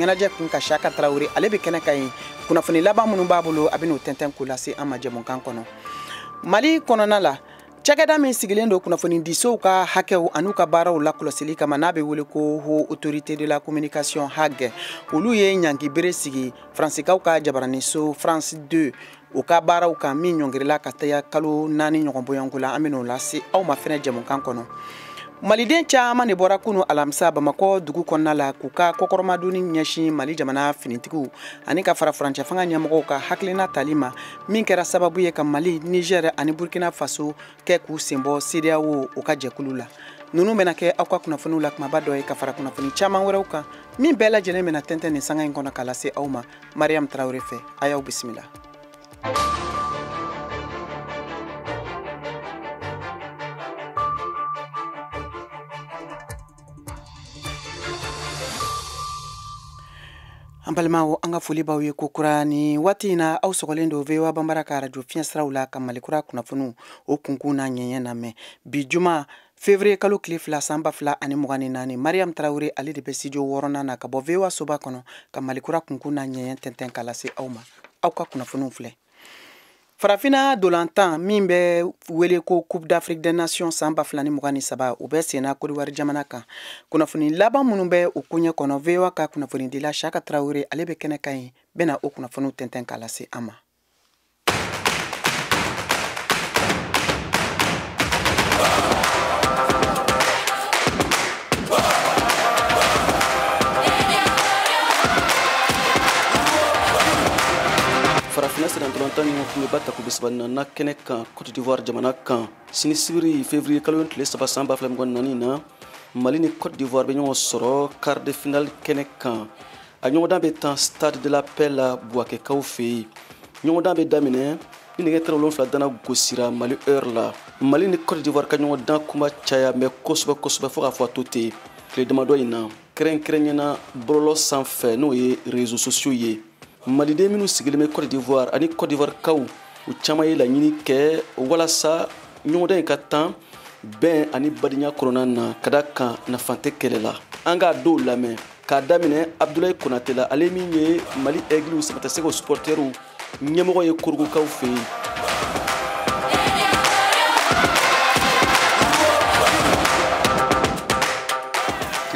ɲɛnajɛ kun ka Saka Traoré ale bɛ kɛnɛ ka ɲi kunnafoni laban minnu b'a bolo a bɛ n'o tɛntɛn k'o lase an ma jɛmukan kɔnɔ. Mali kɔnɔna la cakɛda min sigilen don kunnafoni disow ka hakɛw an'u ka baaraw la kɔlɔsili kama n'a bɛ wele ko Haute Autorité de la Communication HAG olu ye ɲangi bere sigi Fransikaw ka jabaraniso France 2 u ka baaraw kan min ɲɔngirila ka taa kalo 4 ɲɔgɔn bɔɲɔnko la an bɛ n'o lase aw ma fɛnɛ jɛmukan kɔnɔ. Maliden caman de bɔra kunu alamisa Bamakɔ dugu kɔnɔna la k'u ka kɔkɔrɔmaduni ɲɛsin Mali jamana finitigiw ani ka fara furancɛ fanga ɲɛmɔgɔw ka hakilina tali ma min kɛra sababu ye ka Mali, Niger ani Burkina Faso kɛ k'u senbɔ CEDEAO u ka jɛkulu la. Nunu bɛna kɛ aw ka kunnafoniw la kumaba dɔ ye ka fara kunnafoni caman wɛrɛw kan min bɛɛ lajɛlen bɛna tɛntɛn nin sanga in kɔnɔ k'a lase aw ma Mariam Traoré fɛ a y'aw bisimila. An balimaw an ka foli b'aw ye ko kura ni waati in na aw sɔgɔlen don VOA Bambara ka radio fiɲɛ siraw la ka Malikura kunnafoniw o kunkun n'a ɲɛɲɛ lamɛn bi juma février kalo tile 2 san 2024 Mariam Traoré ale de bɛ studio 6nan na ka bɔ VOA soba kɔnɔ ka Malikura kunkun n'a ɲɛɲɛ tɛntɛn k'a lase aw ma aw ka kunnafoniw filɛ. Farafina dolantan min bɛ wele ko Coupe d'Afrique des Nations san 2023 u bɛ senna Côte d'Ivoire jamana kan. Kunnafoni laban minnu bɛ o koɲɛ kɔnɔ VOA ka kunnafoni dila Saka Traoré ale bɛ kɛnɛ kan yen bɛna o kunnafoniw tɛntɛn k'a lase an ma. Farafina sidan dolantan ni kuma bata ku bisbanna na kɛnɛ kan Côte d'Ivoire jamana kan sini sibiri février kalo tile 3 san 2024 na Mali ni Côte d'Ivoire bɛ ɲɔgɔn sɔrɔ quart de finale kɛnɛ kan a ɲɔgɔndan bɛ tan Stade de la Paix la Buakɛkaw fɛ yen ɲɔgɔndan bɛ daminɛ ni nɛgɛ 7 dana gosira Mali heure la Mali ni Côte d'Ivoire ka ɲɔgɔndan kuma caya mɛ kosɛbɛ fo ka fɔ a to ten tile damadɔ in na kɛrɛnkɛrɛnɲɛna bɔlɔlɔ sanfɛ n'o ye réseaux sociaux ye Maliden minnu sigilen bɛ Côte d'Ivoire ani Côte d'Ivoire kaw u caman ye laɲini kɛ walasa ɲɔgɔndan in ka tan bɛn ani badenya kɔnɔna na ka da kan nafan tɛ kɛlɛ la an k'a dɔw lamɛn k'a daminɛ Abdoulaye Konate la ale min ye Mali Aigle samatasɛgɛw supporters ɲɛmɔgɔ ye Korogokaw fɛ yen.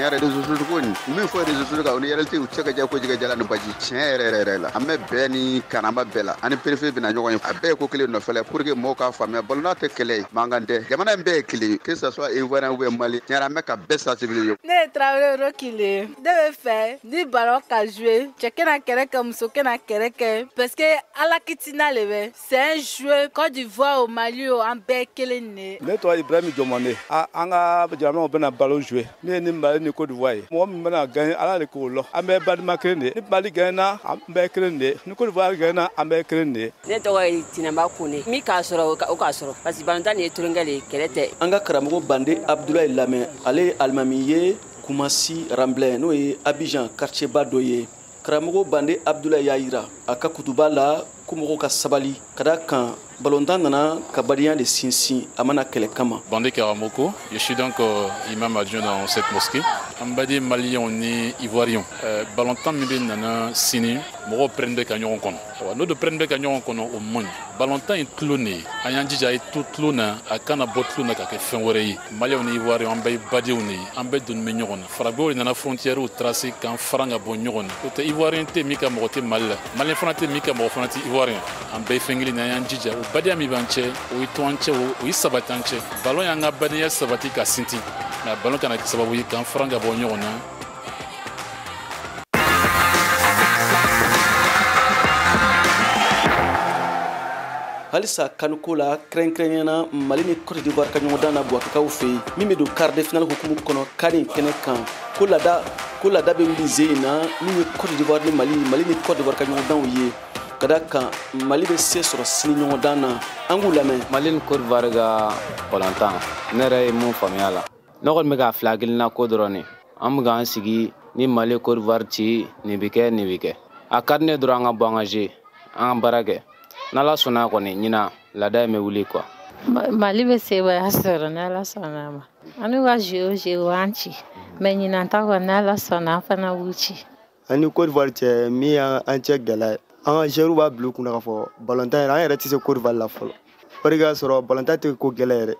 tiɲɛ yɛrɛ réseaux sociaux ko nin min fɔ réseaux sociaux kan o ni réalité u tɛ se ka ja ko jɛgɛ jala ni baji tiɲɛ yɛrɛ la an bɛ bɛɛ ni kanama bɛɛ la ani préfet bɛna ɲɔgɔn ye a bɛɛ ye ko kelen nɔfɛ la pour que mɔgɔw k'a faamuya ballon tɛ kɛlɛ ye mankan tɛ jamana in bɛɛ ye kelen que ça soit Ivoirien ou bien Mali tiɲɛ yɛrɛ an bɛ ka bɛɛ sensibiliser. Ne ye Traoré Rokile ne bɛ fɛ ni ballon ka jouer cɛ kɛna kɛrɛ kɛ muso kɛna kɛrɛ kɛ parce que ala kitina le bɛ c'est un jeu Côte d'Ivoire au Mali o an bɛɛ kelen de. Ne tɔgɔ Ibrahim Jomane an ka jamanaw bɛna ballon jouer ne ye ni Mali ni Côte d'Ivoire ye mɔgɔ min bɛna gagner ala de k'o lɔ an bɛɛ badima kelen de ni Mali gagner an bɛɛ kelen de ni Côte d'Ivoire gagner an bɛɛ kelen de. Ne tɔgɔ ye Tinamba Kone min k'a sɔrɔ o k'a sɔrɔ parce que ballon tan nin ye tulonkɛ le ye kɛlɛ tɛ. An ka karamɔgɔ Bande Abdoulaye lamɛn ale ye alimami ye Kumasi Ramblin n'o ye Abidjan quartier ba dɔ ye karamɔgɔ Bande Abdoulaye y'a yira a ka kutuba la ko mɔgɔw ka sabali ka da kan ballontan nana ka badenya de sinsin a mana kɛlɛ kama. Bande Karamoko, je suis donc imam adjoint dans cette mosquée. An badi Maliens ni Ivoiriens. Ballontan min bɛ nana sini mɔgɔw pɛrɛn bɛ ka ɲɔgɔn kɔnɔ. N'o de pɛrɛn bɛ ka ɲɔgɔn kɔnɔ o man ɲi. Ballontan ye tulo ne ye. An y'an jija a ye to tulo na a kana bɔ tulo na ka kɛ fɛn wɛrɛ ye. Maliens ni Ivoiriens an bɛɛ ye badenw de ye. An bɛɛ donnen bɛ ɲɔgɔn na. Farabew de nana frontières tracé k'an fara ka bɔ ɲɔgɔn na. O tɛ Ivoirien tɛ min ka mɔgɔ tɛ Mali la. Malien fana tɛ min ka mɔgɔ fana tɛ Ivoirien. An bɛɛ ye fɛn kelen na an y'an jija o badenya min b'an cɛ o ye to an cɛ o ye sabati an cɛ. Ballon y'an ka badenya sabati ka sinti. Mais ballon kana kɛ sababu ye k'an fara ka bɔ ɲɔgɔn na. halisa kanuko la kɛrɛnkɛrɛnɲɛna Mali ni Côte d'Ivoire ka ɲɔgɔndan na Buakɛkaw fɛ yen min bɛ don quart de finale hukumu kɔnɔ kari kɛnɛ kan ko laada bɛ wuli ze in na min ye Côte d'Ivoire ni Mali ni Côte d'Ivoire ka ɲɔgɔndanw ye ka da kan Mali bɛ se sɔrɔ sini ɲɔgɔndan na an k'u lamɛn. Mali ni Côte d'Ivoire ka ballontan ne yɛrɛ ye mun faamuya la ne kɔni bɛ ka fila hakilina ko dɔrɔn de an bɛ k'an sigi ni Mali Côte d'Ivoire ci nin bɛ kɛ a ka di ne dɔrɔn an ka bɔ an ka jeu an ka baara kɛ n'Ala sɔnna kɔni ɲina laada in bɛ wuli quoi. Mali bɛ sebaya sɔrɔ n'Ala sɔnna ma an n'u ka jeu an ci mais ɲinan ta kɔni n'Ala sɔnna an fana b'u ci. ani Côte d'Ivoire cɛ min y'an cɛ gɛlɛya an ka joueurs b'a bila u kunna k'a fɔ ballontan yɛrɛ an yɛrɛ tɛ se Côte d'Ivoire la fɔlɔ o de k'a sɔrɔ ballontan tɛ ko gɛlɛn yɛrɛ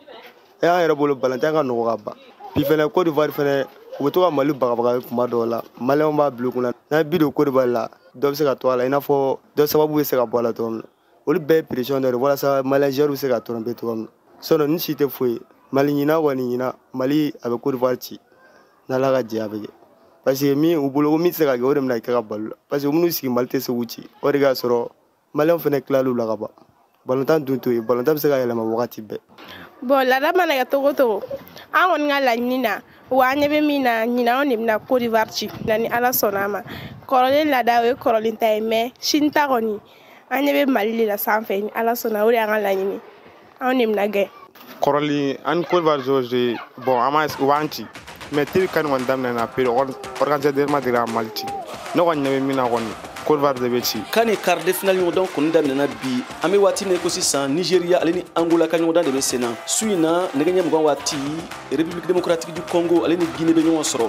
an yɛrɛ bolo ballontan ka nɔgɔ ka ban puis fɛnɛ Côte d'Ivoire fɛnɛ u bɛ to ka Mali bagabaga kuma dɔw la maliyɛnw b'a bila u kunna n'an bi don Côte d'Ivoire la dɔ bɛ se ka to a la i n'a fɔ dɔ sababu bɛ se ka bɔ a la cogo min na olu bɛɛ ye pression dɔ de walasa maliyɛn joueurs bɛ se ka tromper cogo min na sinon ni si tɛ foyi Mali ɲina kɔni ɲina Mali a bɛ Côte d'Ivoire ci n'Ala ka jɛ a bɛ kɛ parce que min u bolo ko min tɛ se ka kɛ o de bɛna kɛ ka balo la parce que u minnu sigi Mali tɛ se k'u ci o de k'a sɔrɔ maliyɛnw fɛnɛ tilal'u la ka ban ballontan dun to yen ballontan bɛ se ka yɛlɛma wagati bɛɛ. Bon laada mana kɛ togo togo an kɔni ka laɲini na wa an ɲɛ bɛ min na ɲina anw de bɛna Côte d'Ivoire ci ni Ala sɔnna a ma kɔrɔlen laada o ye kɔrɔlen ta ye mais sini ta kɔni an ɲɛ bɛ Mali de la sanfɛ ni Ala sɔnna o de y'an ka laɲini anw de bɛna gagner. Kɔrɔlen ani Côte d'Ivoire joueurs bon an b'a u b'an ci mais teri kan kɔni daminɛna pe organisateur ma deli ka Mali ci ne kɔni ɲɛ bɛ min na kɔni Côte d'Ivoire de bɛ ci. Kani quart de finale ɲɔgɔndan kɔni daminɛna bi an bɛ waati min ko sisan Nigeria ale ni Angola ka ɲɔgɔndan de bɛ sen na su in na nɛgɛ ɲɛ 20 waati République démocratique du Congo ale ni Guinée bɛ ɲɔgɔn sɔrɔ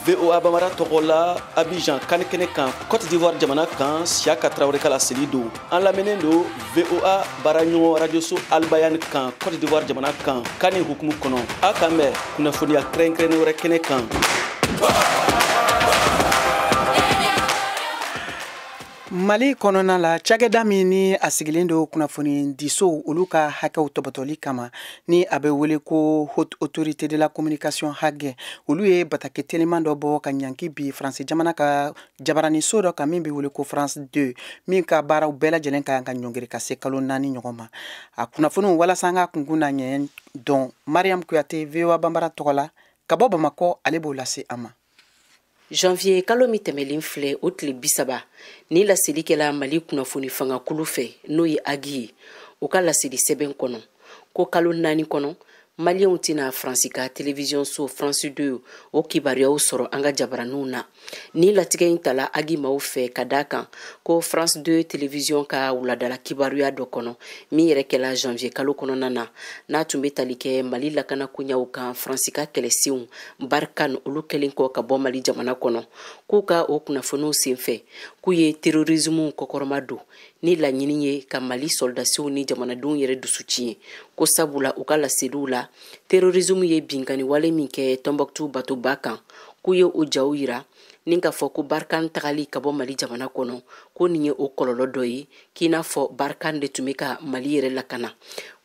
VOA Bambara tɔgɔ la Abidjan kan kɛnɛ kan Côte d'Ivoire jamana kan Siaka Traoré ka laseli don an lamɛnnen don VOA baaraɲɔgɔn radio so Albayan kan Côte d'Ivoire jamana kan kani hukumu kɔnɔ a kan bɛ kunnafoniya kɛrɛnkɛrɛnnen wɛrɛ kɛnɛ kan. Mali kɔnɔna la cakɛda min ni a sigilen do kunnafoni diso olu ka hakɛw tɔbɔtɔli kama ni a bɛ wele ko Haute Autorité de la Communication HAGE olu ye batake teliman dɔ bɔ ka ɲanki bi France jamana ka jabarani so dɔ kan min bɛ wele ko France 2 min ka baaraw bɛɛ lajɛlen ka ka ɲɔngiri ka se kalo 4 ɲɔgɔn ma a kunnafoniw walasa an ka kunkun na ɲɛ dɔn Mariam Kuyate VOA Bambara tɔgɔ la ka bɔ Bamakɔ ale b'o lase an ma. Janvier kalo mi tɛmɛlen filɛ o tile 30 ni laseli kɛla Mali kunnafoni fangakulu fɛ n'o ye Agi ye o ka laseli sɛbɛn kɔnɔ ko kalo 4 kɔnɔ Maliens tɛna France ka télévision so France 2 o kibaruyaw sɔrɔ an ka jabaraniw na ni latigɛ in tala Agi maaw fɛ ka da kan ko France 2 télévision ka wuladala kibaruya dɔ kɔnɔ min yɛrɛ kɛla janvier kalo kɔnɔna na n'a tun bɛ tali kɛ Mali lakana koɲaw kan France ka kɛlɛsenw Barkan olu kɛlen kɔ ka bɔ Mali jamana kɔnɔ k'u ka o kunnafoniw senfɛ k'u ye terrorisme kɔkɔrɔma don ni laɲini ye ka Mali soldasiw ni jamanadenw yɛrɛ dusu tiɲɛ ko sabula u ka laseliw la terrorisme ye binkani wale min kɛ Tombouctou batoba kan k'u ye o jaw yira ni ka fɔ ko Barkan tagali ka bɔ Mali jamana kɔnɔ ko nin ye o kɔlɔlɔ dɔ ye k'i n'a fɔ Barkan de tun bɛ ka Mali yɛrɛ lakana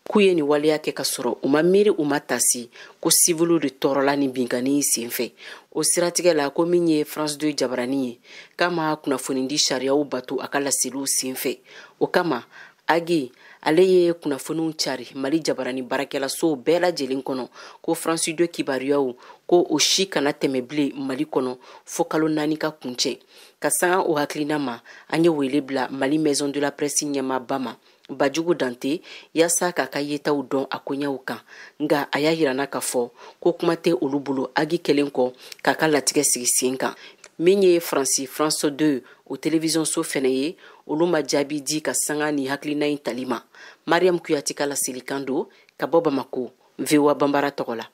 k'u ye nin waleya kɛ ka sɔrɔ u ma miiri u ma tasi ko civiliw de tɔɔrɔla ni binkani senfɛ o siratigɛ la ko min ye France 2 jabarani ye k'a ma kunnafoni di sariyaw bato a ka laseliw senfɛ o kama Agi ale ye kunnafoniw cari Mali jabarani barakɛla so bɛɛ lajɛlen kɔnɔ ko France 2 kibaruyaw ko o si kana tɛmɛ bilen Mali kɔnɔ fo kalo 4 ka kuncɛ ka sanga o hakilina ma an ye wele bila Mali Maison de la Presse ɲɛmaaba ma Bajugu Dante yasa k'a ka yetaw dɔn a koɲaw kan nga a y'a yirana ka fɔ ko kuma tɛ olu bolo Agi kɛlen kɔ k'a ka latigɛ sigi sen kan min ye France 2 o télévision so fɛnɛ ye olu ma jaabi di ka sanga ni hakilina in tali ma Mariam Kuyate ka laselikan do ka bɔ Bamako VOA Bambara tɔgɔ la.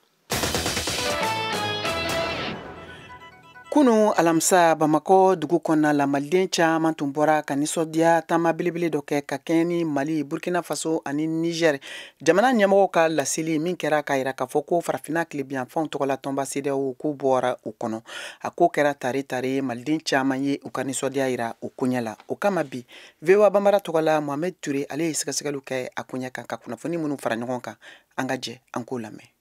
Kunu alamisa Bamakɔ dugu kɔnɔna la maliden caman tun bɔra ka nisɔndiya taama belebele dɔ kɛ ka kɛɲɛ ni Mali, Burkina Faso ani Niger jamana ɲɛmɔgɔw ka laseli min kɛra k'a yira k'a fɔ ko farafinna tilebiyanfanw tɔgɔla tɔnba CEDEAO k'u bɔra u kɔnɔ a ko kɛra tare tare maliden caman ye u ka nisɔndiya yira o koɲɛ la o kama bi VOA Bambara tɔgɔ la Mohamed Ture ale ye sɛgɛsɛgɛliw kɛ a koɲɛ kan ka kunnafoni minnu fara ɲɔgɔn kan an ka jɛ an k'o lamɛn.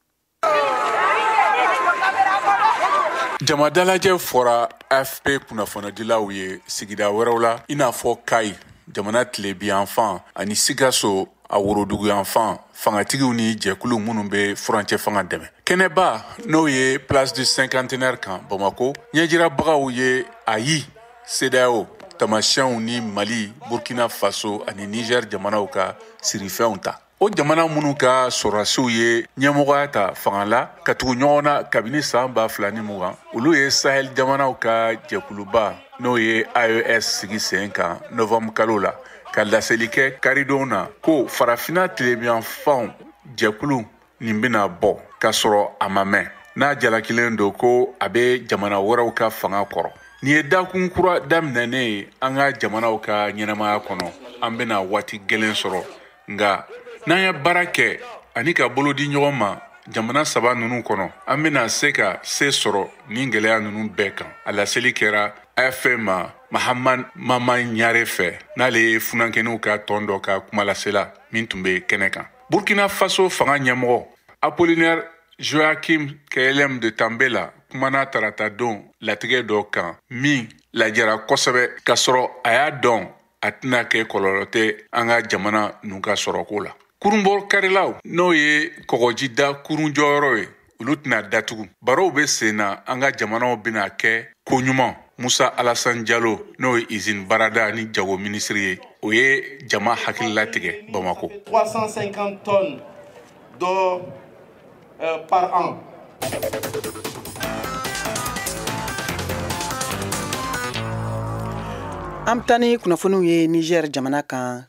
Jamadalajɛ fɔra AFP kunnafonidilaw ye sigida wɛrɛw la i n'a fɔ Kayi jamana tilebiyanfan ani Sikaso a woroduguyanfan fangatigiw ni jɛkulu minnu bɛ furancɛ fanga dɛmɛ kɛnɛba n'o ye Place du Cinquantenaire kan Bamako ɲɛjirabagaw ye ayi CEDEAO tamasiyɛnw ni Mali, Burkina Faso ani Niger jamanaw ka sirifɛnw ta o jamana minnu ka sɔrɔdasiw ye ɲɛmɔgɔya ta fanga la ka tugu ɲɔgɔn na kabini san 2020 olu ye Sahel jamanaw ka jɛkuluba n'o ye AES sigi sen kan novembre kalo la ka laseli kɛ karidon na ko farafinna tilebiyanfanw jɛkulu nin bɛna bɔ ka sɔrɔ a ma mɛn n'a jalakilen don ko a bɛ jamana wɛrɛw ka fanga kɔrɔ Ni ye dakun kura daminɛnen an ka jamanaw ka ɲɛnamaya kɔnɔ an bɛna waati gɛlɛn sɔrɔ nga n'an ye baara kɛ ani ka bolo di ɲɔgɔn ma jamana saba ninnu kɔnɔ an bɛna se ka se sɔrɔ ni gɛlɛya ninnu bɛɛ kan. A laseli kɛra AFM ma Mahamad Maman Ɲare fɛ n'ale ye funankɛniw ka tɔn dɔ ka kuma lasela min tun bɛ kɛnɛ kan. Burkina Faso fanga ɲɛmɔgɔ Apollinaire Joachim KLM de Tambela kumana tarata don latigɛ dɔ kan min lajara kosɛbɛ ka sɔrɔ a y'a dɔn a tɛna kɛ kɔlɔlɔ tɛ an ka jamana ninnu ka sɔrɔko la. Kurunbɔ karilaw n'o ye kɔgɔjida kurun jɔyɔrɔ ye olu tɛna datugu. Barow bɛ sen na an ka jamanaw bɛna kɛ ko ɲuman. Musa Alassane Diallo n'o ye usine barada ni jago ministre ye o ye jama hakilila tigɛ Bamako. 350 tonnes d'or par an. Am tani kunnafoniw ye Niger jamana kan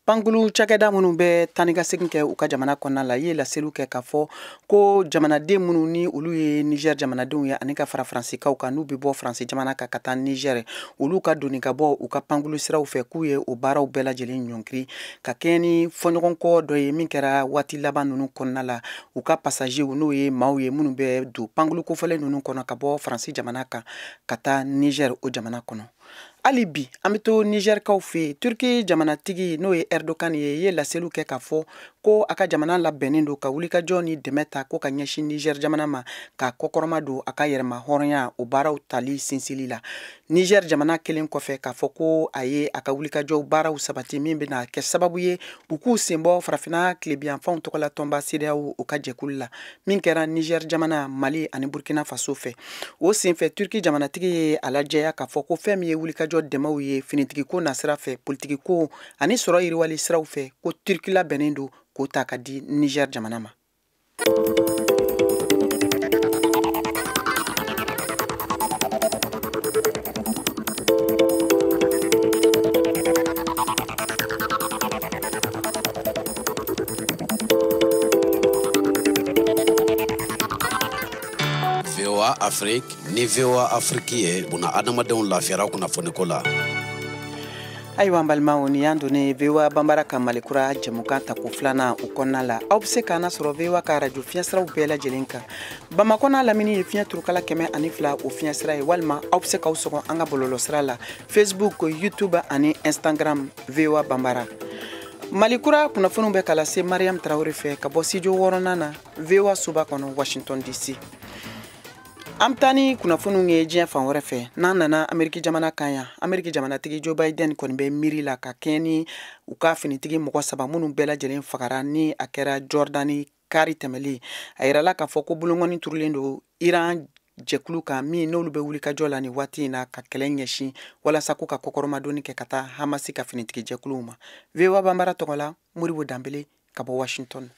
Pangulu cakɛda minnu bɛ tani ka segin kɛ u ka jamana kɔnɔna la ye laseliw kɛ k'a fɔ ko jamanaden minnu ni olu ye Niger jamanadenw ye ani ka fara Faransikaw kan n'u bɛ bɔ Faransi jamana kan ka taa Niger olu ka doni ka bɔ u ka pangulu siraw fɛ k'u ye o baaraw bɛɛ lajɛlen ɲɔnkiri ka kɛ ni fɔɲɔgɔnkɔ dɔ ye min kɛra waati laban ninnu kɔnɔna la u ka pasagew n'o ye maaw ye minnu bɛ don pangulu kofɔlen ninnu kɔnɔ ka bɔ Faransi jamana kan ka taa Niger o jamana kɔnɔ. Ali bi an bɛ to Nigerkaw fɛ Turki jamanatigi n'o ye Erdogan ye laseliw kɛ k'a fɔ ko a ka jamana labɛnnen don ka wulikajɔ ni dɛmɛ ta ko ka ɲɛsin Niger jamana ma ka kɔkɔrɔma don a ka yɛrɛma hɔrɔnya o baaraw tali sinsili la. Niger jamana kelen kɔfɛ k'a fɔ ko a ye a ka wulikajɔ baaraw sabati min bɛna kɛ sababu ye u k'u senbɔ farafinna tilebiyanfanw tɔgɔla tɔnba CEDEAO u ka jɛkulu la min kɛra Niger jamana, Mali ani Burkina Faso fɛ. O senfɛ Turki jamanatigi ye a lajɛya k'a fɔ ko fɛn min ye wulikajɔ dɛmɛw ye finitigiko nasira fɛ politigiko ani sɔrɔ yiriwali siraw fɛ ko Turki labɛnnen don k'o ta ka di Niger jamana ma. VOA Afrique ni VOA Afrique ye buna adamadenw lafiyara kunnafoniko la. Ayiwa an balimaw ni y'an donnen VOA Banbara ka Malikura jɛmukan ta ko filanan o kɔnɔna la aw bɛ se k'an sɔrɔ VOA ka radio fiɲɛsiraw bɛɛ lajɛlen kan Bamako n'a lamini ye fiɲɛ turukala 102 o fiɲɛsira ye walima aw bɛ se k'aw sɔgɔ an ka bɔlɔlɔsira la Facebook, YouTube ani Instagram VOA Banbara. Malikura kunnafoniw bɛ ka lase Mariam Traoré fɛ ka bɔ studio 6nan na VOA Suba kɔnɔ Washington DC. Amtani kunnafoniw ye diɲɛ fan wɛrɛ fɛ n'an nana Ameriki jamana kan yan Ameriki jamanatigi Joe Biden kɔni bɛ miiri la ka kɛɲɛ ni u ka finitigi mɔgɔ saba minnu bɛɛ lajɛlen fagara ni a kɛra Jordani kari tɛmɛli a yirala k'a fɔ ko bolongɔni turulen don Iran jɛkulu kan min n'olu bɛ wulikajɔ la ni waati in na ka kɛlɛ ɲɛsin walasa ko ka kɔkɔrɔmadonni kɛ ka taa Hamasi ka finitigi jɛkuluw ma. VOA Banbara tɔgɔ la Moribo Danbele ka bɔ Washington.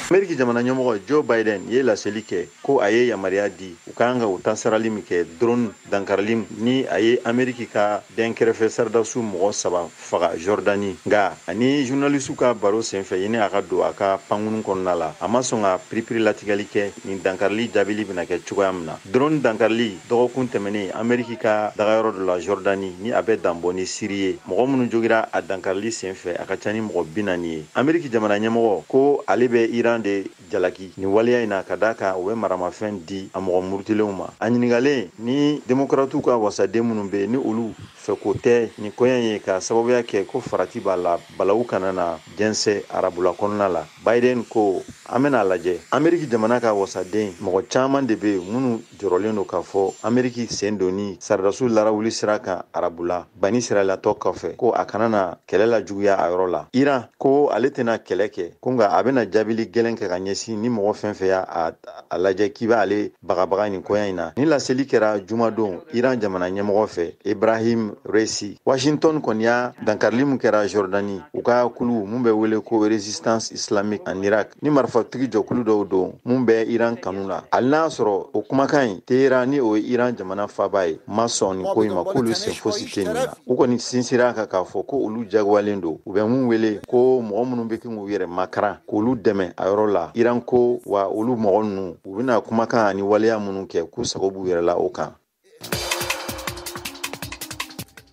Ameriki jamana ɲɛmɔgɔ Joe Biden ye laseli kɛ ko a ye yamaruya di u kan ka u tansarali min kɛ drone dankarali ni a ye Ameriki ka dɛnkɛrɛfɛ sardasu mɔgɔ saba faga Jordani nga ani journalistu ka baro senfɛ yene a ka don a ka pangunu kɔnɔna la a ma sɔn ka piripiri latigɛli kɛ ni dankarali jaabili bɛna kɛ cogoya min na. Drone dankarali dɔgɔkun tɛmɛnen Ameriki ka dagayɔrɔ dɔ la Jordani ni a bɛ danbɔ ni Siri ye mɔgɔ minnu jogira a dankarali senfɛ a ka ca ni mɔgɔ 40 ye. Ameriki jamana ɲɛmɔgɔ ko ale bɛ Iran de jalaki ni waleya in na ka da kan o bɛ maramafɛn di a mɔgɔ murutilenw ma. A ɲiningalen ni demokratiw ka wasaden minnu bɛ ni olu fɛ ko tɛ ni kɔɲɔ ye ka sababuya kɛ ko farati b'a la balawu kana na jɛnsɛ arabula kɔnɔna la. Biden ko an bɛna lajɛ Ameriki jamana ka wasaden mɔgɔ caman de bɛ minnu jɔrɔlen don k'a fɔ Ameriki sen donni sardasu larawuli sira kan arabula bani siralatɔ kɔfɛ ko a kana na kɛlɛ la juguya a yɔrɔ la. Iran ko ale tɛna kɛlɛ kɛ ko nka a bɛna jaabili gɛlɛn kɛ ka ɲɛsin ni mɔgɔ fɛn fɛn y'a lajɛ k'i b'ale bagabaga nin kɔɲɔ in na. Ni laseli kɛra jumadon Iran jamana ɲɛmɔgɔ fɛ Ibrahim Raisi. Washington kɔni y'a dankarili min kɛra Jordani u ka kulu mun bɛ wele ko Resistance Islamique en Irak ni marifatigi jɔkulu dɔw don mun bɛ Iran kanu la. Hali n'a sɔrɔ o kumakan in Tehran ni o ye Iran jamana faba ye ma sɔn nin ko in ma k'olu sen fosi tɛ nin na. U kɔni sinsira kan k'a fɔ ko olu jagoyalen don u bɛ mun wele ko mɔgɔ minnu bɛ k'u yɛrɛ makaran k'olu dɛmɛ a yɔrɔ la. jiran ko wa olu mɔgɔ ninnu u bɛna kumakan ani waleya minnu kɛ k'u sago b'u yɛrɛ la o kan.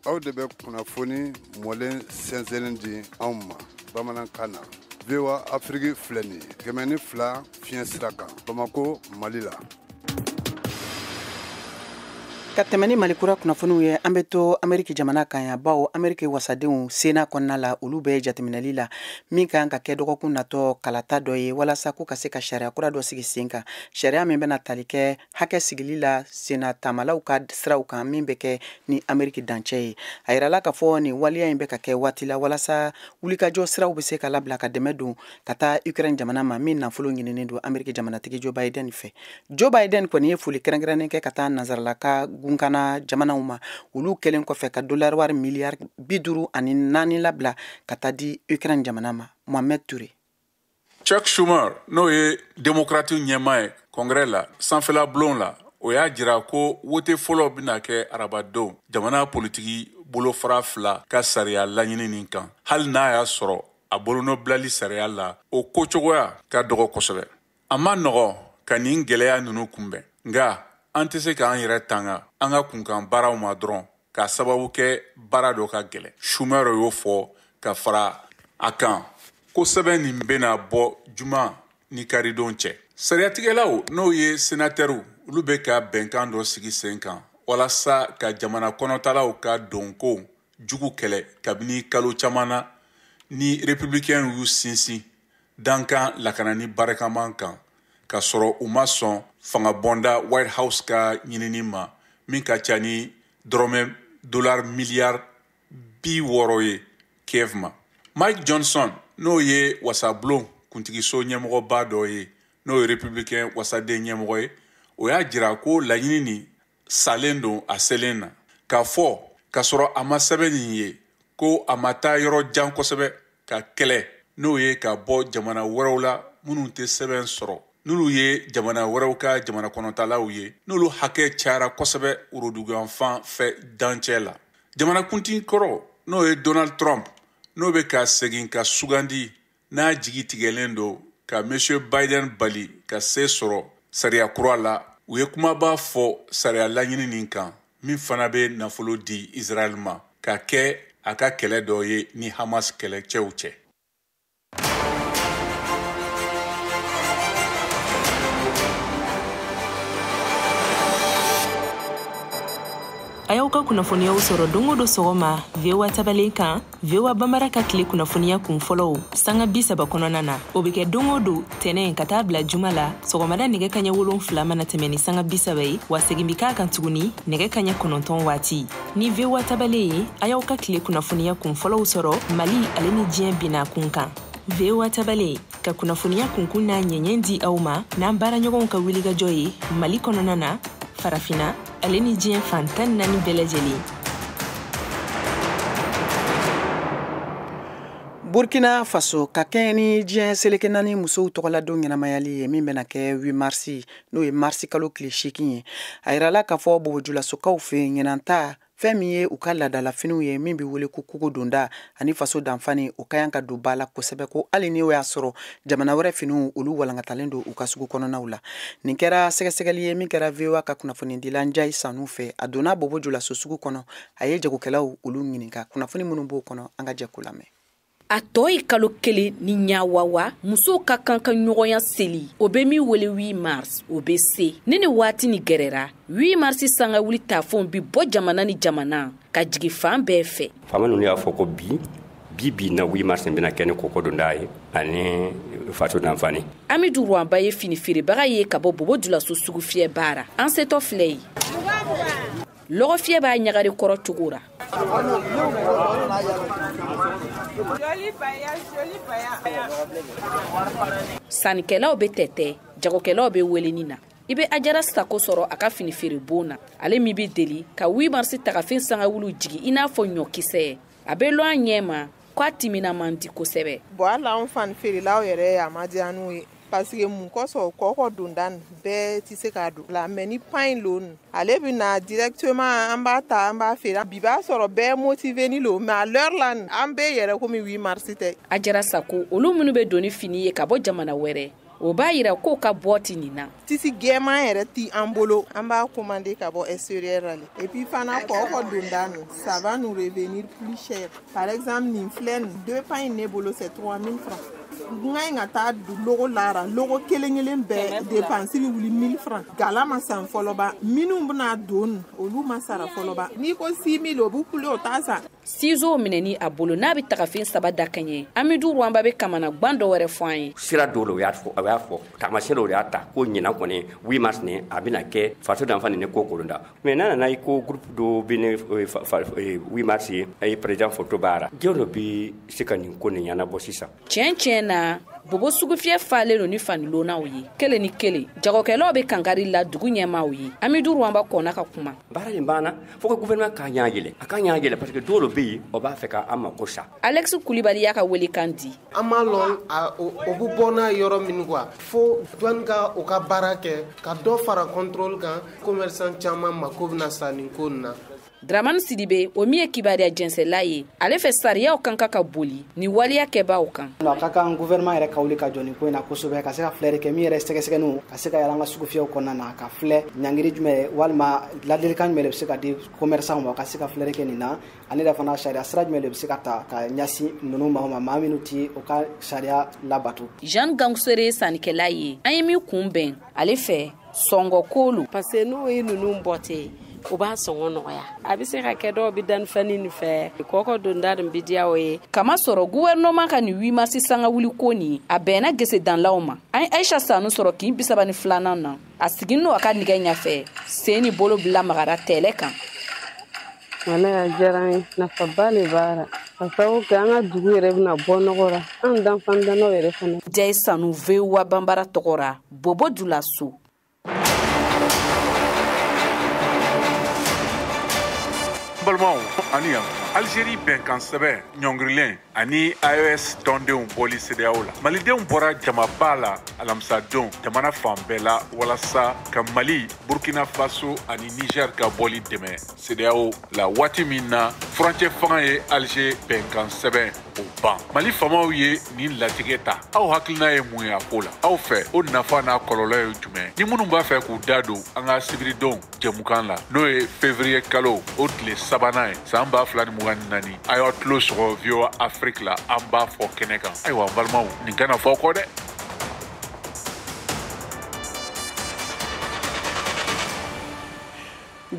aw de bɛ kunnafoni mɔlen sɛnsɛnnen di anw ma bamanankan na. VOA Afrique filɛ nin ye 102 fiɲɛ sira kan Bamako Mali la. Ka tɛmɛ ni Malikura kunnafoniw ye an bɛ to Ameriki jamana kan yan bawo Ameriki wasadenw Sena kɔnɔna la olu bɛ jateminɛli la min kan ka kɛ dɔgɔkun natɔ kalata dɔ ye walasa k'u ka se ka sariya kura dɔ sigi sen kan. Sariya min bɛna tali kɛ hakɛ sigili la Sena taamalaw ka siraw kan min bɛ kɛ ni Ameriki dancɛ ye. A yirala ka fɔ nin waleya in bɛ ka kɛ waati la walasa wulikajɔ siraw bɛ se ka labila ka dɛmɛ don ka taa Ukraine jamana ma min nafolo ɲininen don Ameriki jamanatigi Joe Biden fɛ. Joe Biden kɔni ye foli kɛrɛnkɛrɛnnen kɛ ka taa nazaralaka gunkana jamanaw ma olu kelen kɔfɛ ka dollar wari miliyari 54 labila ka taa di Ukraine jamana ma. Mohamed Touré. Chuck Schumer n'o ye démocratique ɲɛmaa ye congrès la sanfɛla bulon la o y'a jira ko wote fɔlɔ bɛna kɛ arabadenw jamana politiki bolofara fila ka sariya laɲini nin kan hali n'a y'a sɔrɔ a bolonɔbilali sariya la o kocogoya ka dɔgɔ kosɛbɛ. A ma nɔgɔ ka nin gɛlɛya ninnu kunbɛn nka an tɛ se k'an yɛrɛ tanga an ka kunkan baaraw ma dɔrɔn ka sababu kɛ baara dɔ ka gɛlɛ. Schumer y'o fɔ ka fara a kan ko sɛbɛn nin bɛna bɔ juma ni karidon cɛ. Sariyatigɛlaw n'o ye sénatɛrw olu bɛ ka bɛnkan dɔ sigi sen kan walasa ka jamana kɔnɔtalaw ka donko jugu kɛlɛ kabini kalo caman na ni républicain y'u sinsin dankan lakanani barikaman kan ka sɔrɔ u ma sɔn fangabɔnda White House ka ɲinini ma min ka ca ni dɔrɔmɛ dollar miliyari 60 ye Kiev ma. Mike Johnson n'o ye wasabulon kuntigiso ɲɛmɔgɔba dɔ ye n'o ye républicain wasaden ɲɛmɔgɔ ye o y'a jira ko laɲini nin salen don a selen na k'a fɔ ka sɔrɔ a ma sɛbɛn nin ye ko a ma taa yɔrɔ jan kosɛbɛ ka kɛlɛ n'o ye ka bɔ jamana wɛrɛw la minnu tɛ sɛbɛn sɔrɔ n'olu ye jamana wɛrɛw ka jamana kɔnɔtalaw ye n'olu hakɛ cayara kosɛbɛ woroduguyanfan fɛ dancɛ la. Jamanakuntigi kɔrɔ n'o ye Donald Trump n'o bɛ ka segin ka sugandi n'a jigi tigɛlen don ka Monsieur Biden bali ka se sɔrɔ sariya kura la u ye kumaba fɔ sariya laɲini nin kan min fana bɛ nafolo di Israel ma ka kɛ a ka kɛlɛ dɔ ye ni Hamas kɛlɛcɛw cɛ. A y'aw ka kunnafoniyaw sɔrɔ don o don sɔgɔma VOA tabalen kan VOA Bambara ka tile kunnafoniya kun fɔlɔw sanga 30 kɔnɔna na o bɛ kɛ don o don tɛnɛn ka taa bila juma la sɔgɔmada nɛgɛ kaɲɛ 7 mana tɛmɛ ni sanga 30 ye wa segin bi k'a kan tuguni nɛgɛ kaɲɛ 9 waati ni VOA tabalen ye a y'aw ka tile kunnafoniya kun fɔlɔw sɔrɔ Mali ale ni diɲɛ bina kun kan VOA tabalen ka kunnafoniya kunkun n'a ɲɛɲɛ di aw ma n'an baaraɲɔgɔnw ka wulikajɔ ye Mali kɔnɔna na farafina ale ni diɲɛ fantan 4 bɛɛ lajɛlen. Burkina Faso ka kɛɲɛ ni diɲɛ seleke 4 musow tɔgɔladon ɲɛnamayali ye min bɛna kɛ 8 marsi n'o ye marsi kalo tile 8 ye. A yirala ka fɔ bobojulasokaw fɛ ɲinanta fɛn min ye u ka ladalafiniw ye min bɛ wele ko kogo donda ani faso danfani o ka yan ka don ba la kosɛbɛ ko hali ni o y'a sɔrɔ jamana wɛrɛ finiw olu walankatalen don u ka sugu kɔnɔnaw la. Nin kɛra sɛgɛsɛgɛli ye min kɛra VOA ka kunnafoni dila Njayi Sanu fɛ a donna bobojulaso sugu kɔnɔ a ye jagokɛlaw olu ɲininka kunnafoni minnu b'o kɔnɔ an ka jɛ ko lamɛn. A tɔ ye kalo 1 ni ɲawawa musow ka kan ka ɲɔgɔnya seli o bɛ min wele 8 mars o bɛ se ni waati ni gɛrɛra 8 mars sanga wuli taafonw bi bɔ jamana ni jamana ka jigi fan bɛɛ fɛ. Faama ninnu y'a fɔ ko bi na 8 mars bɛna kɛ ni koko donda ye ani faso danfani. Amidu Ruwanba ye fini feerebaga ye ka bɔ bobojulaso sugu fiyɛ baara an setɔ filɛ ye. Lɔgɔ fiyɛ b'a ɲagari kɔrɔ cogo ra. Sanikɛlaw bɛ tɛtɛ jagokɛlaw bɛ weleni na i bɛ Ajara Sako sɔrɔ a ka fini feere bon na ale min bɛ deli ka 8 mars tagafɛn sanga wulu jigi i n'a fɔ ɲɔkisɛ a bɛ lɔn a ɲɛ ma k'a timina man di kosɛbɛ. Ala anw fani feerelaw yɛrɛ a ma diya n'u ye parce que mun kɔsɔn kɔkɔ donda bɛɛ tɛ se k'a don la mais ni pain lon ale bɛ na directement an b'a ta an b'a feere bi b'a sɔrɔ bɛɛ motivé ni lo mais à l'heure la an bɛɛ yɛrɛ komi 8 mars tɛ. Ajara Sako olu minnu bɛ doni fini ye ka bɔ jamana wɛrɛ o b'a yira k'o ka bɔ ti nin na. Tisi gɛman yɛrɛ ti an bolo an b'a commandé ka bɔ extérieur la et puis fana kɔkɔ donda nin ça va nous revenir plus cher. Par exemple nin filɛ nin 2 pains ne bolo c'est 3000 francs. Ngai nga ta du logo lara logo kelengelen bɛɛ dépense bi wuli 1000 francs. Gala ma san fɔlɔ ba minnu bena don olu ma sara fɔlɔ ba ni ko 6000 o bu kule o t'a san. Ciseaux minɛni a bolo n'a bɛ taga fɛn saba da ka ɲɛ Amidou Rwamba bɛ kamana gan dɔ wɛrɛ fɔ an ye. Sira dɔw la o y'a fɔ taamasiyɛn dɔw de y'a ta ko ɲinan kɔni 8 mars ni a bɛna kɛ faso danfa ni ko kolonda mais n'a nana i ko groupe dɔ bɛ ne 8 mars ye a président photo baara jɔn dɔ bɛ se ka nin ko nin ɲɛnabɔ sisan. Tiɲɛ na bobo sugu fiyɛ falen no ni fanilonnaw ye kelen ni kelen jagokɛlaw bɛ kankari la dugu ɲɛmaaw ye Amidou Rwamba kɔnna ka kuma. Baara nin banna fo ka gouvernement k'a ɲɛ yɛlɛ a k'a ɲɛ yɛlɛ parce que dɔw bɛ yen o b'a fɛ k'an mako sa. Alex Kulibali y'a ka welekan di. An m'a lɔn o bɛ bɔ n'a yɔrɔ min quoi fo douane ka o ka baara kɛ ka dɔ fara contrôle kan commerçant caman mako bɛna sa nin ko nin na. Dramane Sidibe o min ye kibaruya jɛnsɛnla ye ale fɛ sariyaw kan ka boli ni waliya kɛbaaw kan. A ka kan gouvernement yɛrɛ ka wuli ka jɔ nin ko in na kosɛbɛ ka se ka filɛri kɛ min yɛrɛ sɛgɛsɛgɛniw ka se ka yɛlɛ an ka sugufiyɛw kɔnɔna na ka filɛ ɲangiri jumɛn walima ladilikan jumɛn de bɛ se ka di commerçant ma ka se ka filɛri kɛ nin na ani yɛrɛ fana sariya sira jumɛn de bɛ se ka ta ka ɲɛsin ninnu ma maa minnu ti o ka sariya labato. Jean Gangusere sannikɛla ye an ye min kunbɛn ale fɛ sɔngɔ koolu. Parce que n'o ye ninnu bɔ ten o b'a sɔngɔ nɔgɔya a bɛ se ka kɛ dɔw bɛ danfɛnni nin fɛ kɔkɔ donda nin bɛ diya o ye. Kama sɔrɔ gouvernement ka nin 8 mars sanga wuli ko nin a bɛnna gese danlaw ma an ye Aisha Sanu sɔrɔ k'i 32 na a sigin n'o a ka nɛgɛ ɲɛfɛ sen ni bolo bila magara tɛlɛ kan. Wala ya diyara n ye nafaba de b'a la ka sababu kɛ an ka dugu yɛrɛ bɛna bɔ nɔgɔ la an danfandanaw yɛrɛ fana. Jayi Sanu VOA Bambara tɔgɔra Bobo Dulaso. Balimaw ani yan Algérie bɛnkan sɛbɛn ɲɔngirilen ani IOS tɔndenw bɔli CEDEAO la malidenw bɔra jamaba la alamisadon jamana fan bɛɛ la walasa ka Mali Burkina Faso ani Niger ka bɔli dɛmɛ CEDEAO la waati min na furancɛ fanga ye Alger bɛnkan sɛbɛn o ban Mali famaw ye nin latigɛ ta aw hakilina ye mun ye a ko la aw fɛ o nafa n'a kɔlɔlɔ ye jumɛn ni minnu b'a fɛ k'u da don an ka sibiridon jɛmukan la n'o ye février kalo o tile sabanan ye san 2024 a y'aw tulo sɔgɔ VOA Afrique la an b'a fɔ kɛnɛ kan ayiwa n balimaw nin kana fɔ kɔ dɛ.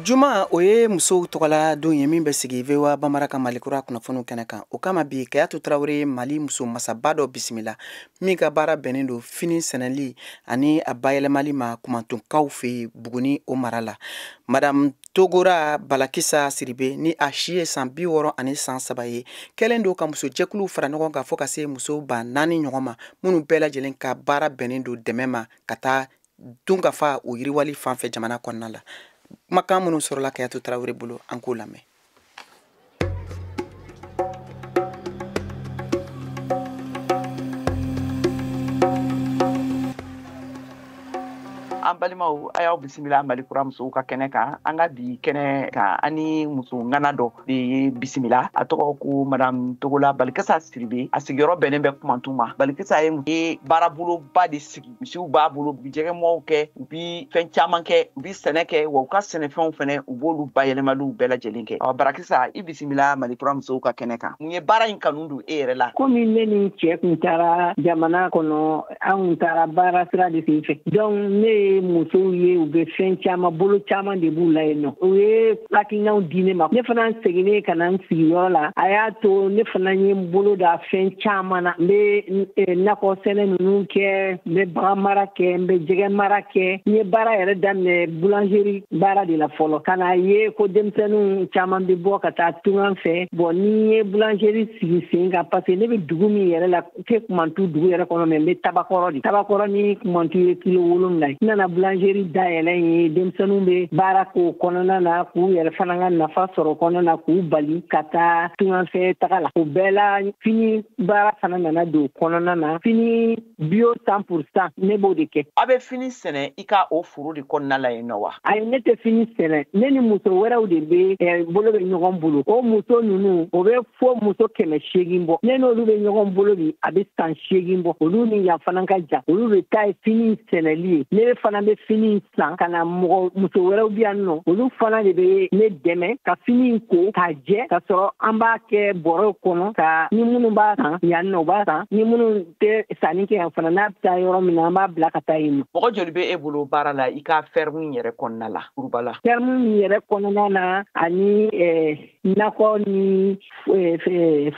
Juma o ye musow tɔgɔla don ye min bɛ sigi VOA Bambara ka Malikura kunnafoniw kɛnɛ kan o kama bi Kayatu Tarawele Mali muso masaba dɔ bisimila min ka baara bɛnnen don fini sɛnɛli ani a bayɛlɛmali ma kumantunkaw fɛ Buguni o mara la. Madame Togora Balakisa Siribe ni a si ye san 60 ani san 3 ye kɛlen don ka muso jɛkulu fara ɲɔgɔn kan fɔ ka se muso 4,000 ɲɔgɔn ma minnu bɛɛ lajɛlen ka baara bɛnnen don dɛmɛ ma ka taa dunkafa o yiriwali fan fɛ jamana kɔnɔna la. Kumakan minnu sɔrɔla Kayatu Tarawele bolo an k'o lamɛn. an balimaw a y'aw bisimila Malikura musow ka kɛnɛ kan an ka bi kɛnɛ kan ani muso ŋana dɔ de ye bisimila a tɔgɔ ko Madame Togola Balikisa Siribe a sigiyɔrɔ bɛnnen bɛ Kumantun ma Balikisa ye baaraboloba de sigi misiw b'a bolo u bi jɛgɛmɔgɔw kɛ u bi fɛn caman kɛ u bi sɛnɛ kɛ wa u ka sɛnɛfɛnw fɛnɛ u b'olu bayɛlɛmaliw bɛɛ lajɛlen kɛ Barakisa i bisimila Malikura musow ka kɛnɛ kan mun ye baara in kanu don e yɛrɛ la komi ne ni cɛ kun taara jamana kɔnɔ an taara baara sira de fɛ donc ne musow ye u bɛ fɛn caman bolo caman de b'u la yen nɔ u ye hakilinaw di ne ma ne fana seginnen ka na n sigiyɔrɔ la a y'a to ne fana ye n bolo da fɛn caman na n bɛ nakɔ sɛnɛ ninnu kɛ n bɛ bagan mara kɛ n bɛ jɛgɛ mara kɛ n ye baara yɛrɛ daminɛ boulangerie baara de la fɔlɔ ka na ye ko denmisɛnninw caman bɛ bɔ ka taa tungan fɛ bon ni ye boulangerie sigi sen kan parce que ne bɛ dugu min yɛrɛ la tɛ Kumantu dugu yɛrɛ kɔnɔ mais n bɛ Tabakɔrɔ de Tabakɔrɔ ni Kumantu ye kilo 7 ye n nana boulangerie dayɛlɛn ye denmisɛnninw bɛ baara k'o kɔnɔna na k'u yɛrɛ fana ka nafa sɔrɔ kɔnɔna na k'u bali ka taa tunganfɛ taga la o bɛɛ la fini baara fana nana don kɔnɔna na fini bio 100% ne b'o de kɛ. A bɛ fini sɛnɛ i ka o foro de kɔnɔna la yen nɔ wa? Ayi ne tɛ fini sɛnɛ ne ni muso wɛrɛw de bɛ bolo bɛ ɲɔgɔn bolo o muso ninnu o bɛ fo muso 800 bɔ ne n'olu bɛ ɲɔgɔn bolo bi a bɛ 180 bɔ olu ni yan fana ka jan olu bɛ taa fini sɛnɛli ye ne fana bɛ fini san ka na muso wɛrɛw bi yan nɔ olu fana de bɛ ne dɛmɛ ka fini ko k'a jɛ ka sɔrɔ an b'a kɛ bɔrɔw kɔnɔ ka ni minnu b'a san yan nɔ u b'a san ni minnu tɛ sanni kɛ yan fana n'a bɛ taa yɔrɔ min na an b'a bila ka taa yen nɔ. Mɔgɔ joli bɛ e bolo baara la i ka ferme yɛrɛ kɔnɔna la kuruba la? Ferme min yɛrɛ kɔnɔna na ani nakɔ ni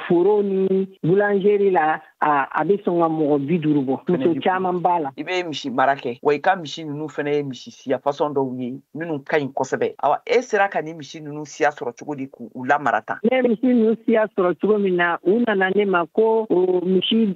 foro ni boulangerie la a bɛ sɔn ka mɔgɔ 50 bɔ muso caman b'a la. I bɛ misi mara kɛ wa i ka misi ninnu fana ye misi siya façon dɔw ye minnu ka ɲi kosɛbɛ. Awa e sera ka ni misi ninnu siya sɔrɔ cogo di k'u lamara tan? Ne misi ninnu siya sɔrɔ cogo min na u nana ne ma ko misi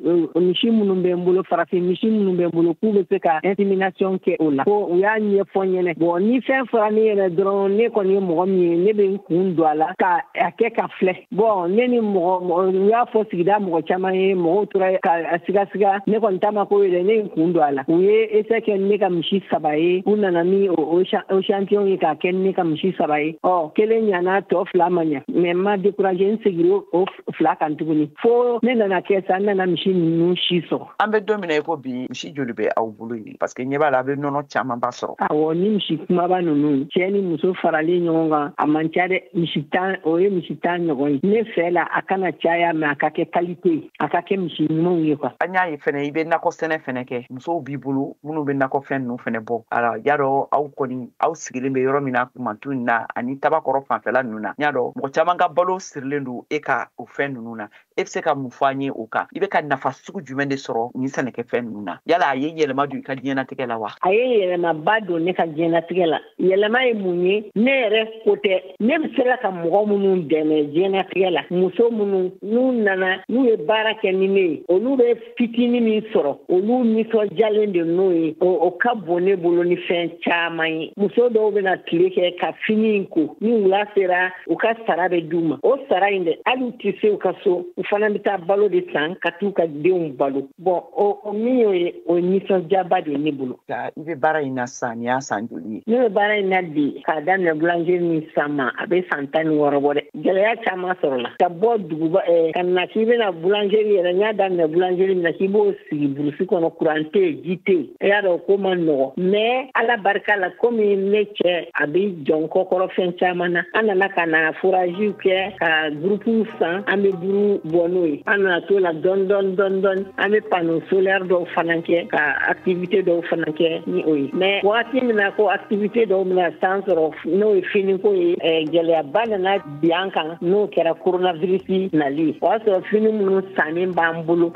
minnu bɛ n bolo farafin misi minnu bɛ n bolo k'u bɛ se ka insémination kɛ o la ko u y'a ɲɛfɔ n ɲɛnɛ. Bon ni fɛn fɔra ne yɛrɛ dɔrɔn ne kɔni ye mɔgɔ min ye ne bɛ n kun don a la ka a kɛ ka filɛ. Bon ne ni mɔgɔ u y'a fɔ sigida mɔgɔ caman ye mɔgɔw tora ka siga ne kɔni ta ma ko yɛrɛ ne n kun don a la u ye essayer kɛ ne ka misi 3 ye u nana ni o échantillon ye k'a kɛ ne ka misi 3 ye kelen ɲana tɔ 2 ma ɲa mais ma découragé n segira o 2 kan tuguni fo ne nana kɛ sa n nana misi ninnu si sɔrɔ. An bɛ don min na i ko bi misi joli bɛ aw bolo ye parce que ɲɛ b'a la a bɛ nɔnɔ caman ba sɔrɔ. Awɔ ni misi kumaba ninnu cɛ ni muso faralen ɲɔgɔn kan a man ca dɛ misi 10 o ye misi 10 ɲɔgɔn ye ne fɛ la a kana caya mais a ka kɛ qualité a ka kɛ misi ɲumanw ye quoi. An y'a ye fɛnɛ i bɛ nakɔ sɛnɛ fɛnɛ kɛ musow b'i bolo minnu bɛ nakɔfɛn ninnu fɛnɛ bɔ alors y'a dɔn aw kɔni aw sigilen bɛ yɔrɔ min na kumantu in na ani tabakɔrɔ fanfɛla ninnu na y'a dɔn mɔgɔ caman ka balo sirilen don e ka o fɛn ninnu na e bɛ se ka mun fɔ an ye o kan i bɛ ka nafa sugu jumɛn de sɔrɔ nin sɛnɛkɛfɛn ninnu na yala a ye yɛlɛma don i ka diɲɛnatigɛ la wa? A ye yɛlɛmaba don ne ka diɲɛnatigɛ la yɛlɛma ye mun ye ne yɛrɛ ko tɛ ne bɛ se ka mɔgɔ minnu dɛmɛ diɲɛnatigɛ la muso minnu n'u nana n'u ye baara kɛ ni ne ye olu bɛ fitinin min sɔrɔ olu nisɔndiyalen de n'o ye o ka bon ne bolo ni fɛn caman ye muso dɔw bɛna tile kɛ ka fini in ko ni wula sera u ka sara bɛ d'u ma o sara in dɛ hali u tɛ se u ka so u fana bɛ taa balo de san ka t'u ka denw balo bon o min ye o nisɔndiyaba de ne bolo. I bɛ baara in na san ni y'a san joli ye? Ne bɛ baara in na bi k'a daminɛ boulangerie min san ma a bɛ san 16 bɔ dɛ gɛlɛya caman sɔrɔ la ka bɔ duguba ka na k'i bɛna boulangerie yɛrɛ n y'a daminɛ boulangerie min na k'i b'o sigi burusi kɔnɔ courant tɛ yen ji tɛ yen e y'a dɔn ko man nɔgɔ mais ala barika la komi ne cɛ a bɛ jɔ n kɔkɔrɔ fɛn caman na an nana ka na forages kɛ ka groupe san an bɛ buru bɔ n'o ye an nana to la dɔɔni an bɛ panneau solaire dɔw fana kɛ ka activité dɔw fana kɛ ni o ye mais wagati min na ko activité dɔw bɛna san sɔrɔ n'o ye finiko ye gɛlɛyaba nana bi an kan n'o kɛra coronavirus nali ye o y'a sɔrɔ fini minnu sannen b'an bolo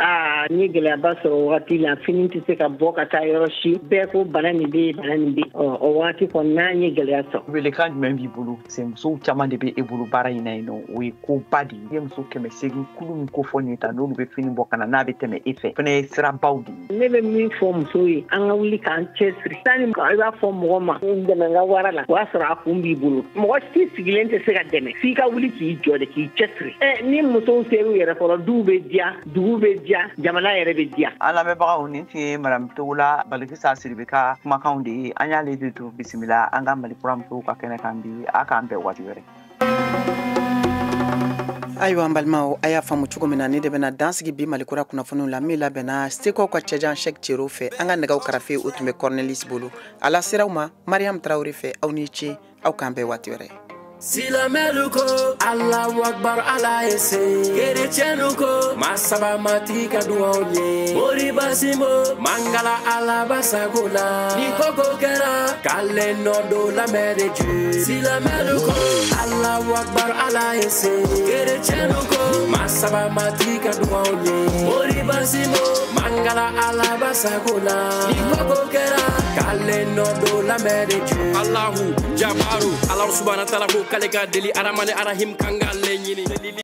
n ye gɛlɛyaba sɔrɔ wagati la fini tɛ se ka bɔ ka taa yɔrɔ si bɛɛ ko bana nin bɛ bana nin bɛ o wagati kɔni n'an ye gɛlɛya sɔrɔ. Welekan jumɛn b'i bolo musow caman de bɛ e bolo baara in na yen nɔ o ye koba de ye i ye muso 800 kulu min ko fɔ nin ta n'olu bɛ fini bɔ ka na n'a bɛ tɛmɛ e fɛ fana ye sirabaw de ye. Ne bɛ min fɔ musow ye an ka wuli k'an cɛsiri sanni i b'a fɔ mɔgɔ ma n dɛmɛ n ka wara la o y'a sɔrɔ a kun b'i bolo mɔgɔ si sigilen tɛ se ka dɛmɛ f'i ka wuli k'i jɔ de k'i cɛsiri ni musow ser'u yɛrɛ kɔrɔ duw bɛ diya dugu bɛ diya jamana yɛrɛ bɛ diya. An lamɛnbagaw nin tun ye madame Togola Balikisa Sidibe ka kumakanw de ye an y'ale de to bisimila an ka Mali kura musow ka kɛnɛ kan bi a k'an bɛn waati wɛrɛ. Ayiwa an balimaw a y'a faamu cogo min na ne de bɛna dansigi bi malikura kunnafoniw la min labɛnna sekaw ka cɛjan Cheick Thierno fɛ an ka nɛgɛw karafe o tun bɛ Cornelis bolo a la seraw ma Mariam Traoré fɛ aw ni ce aw k'an bɛn waati wɛrɛ. Silamɛlu ko Allahu Akbar Ala ye se kerecɛnu ko masaba matigi ka dugawu ye moriba simbo mangala Ala basago la ni koko kɛra k'ale nɔ don lamɛn de ju Silamɛlu ko Allahu Akbar Ala ye se kerecɛnu ko masaba matigi ka dugawu ye moriba simbo mangala Ala basago la ni koko kɛra k'ale nɔ don lamɛn de ju Allahu Jabaru Allah subhanahu wa ta'ala ko kale ka deli aramane arahim kanga le nyini